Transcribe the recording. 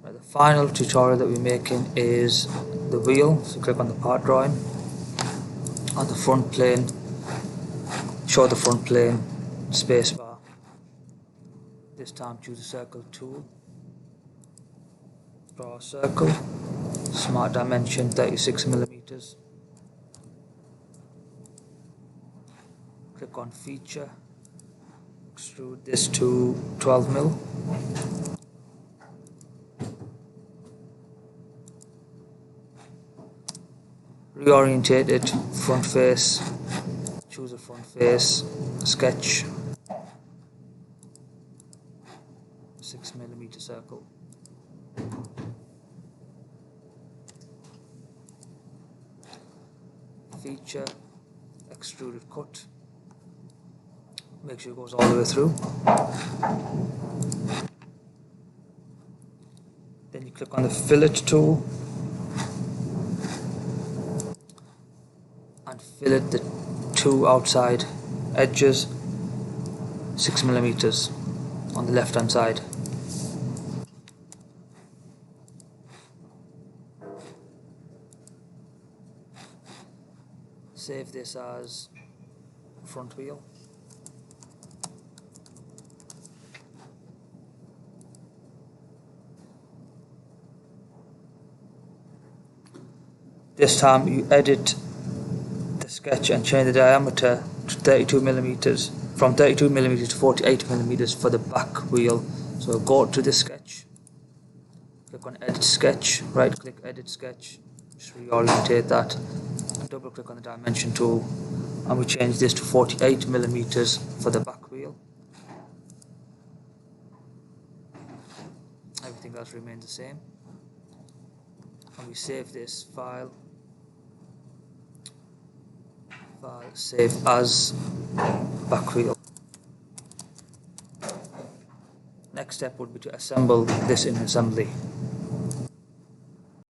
The final tutorial that we're making is the wheel. So click on the part drawing, on the front plane, show the front plane, spacebar. This time choose a circle tool, draw a circle, smart dimension 36 millimeters. Click on feature, extrude this to 12 mil. Reorientate it, front face, choose a front face, sketch, 6 millimeter circle. Feature, extruded cut, make sure it goes all the way through. Then you click on the fillet tool and fillet the two outside edges 6 millimeters on the left hand side. Save this as front wheel. This time you edit the sketch and change the diameter to 32 millimeters, from 32 millimeters to 48 millimeters for the back wheel. So go to the sketch, click on edit sketch, right click edit sketch, just reorientate that, and double click on the dimension tool, and we change this to 48 millimeters for the back wheel. Everything else remains the same, and we save this file, save as back wheel. Next step would be to assemble this in assembly.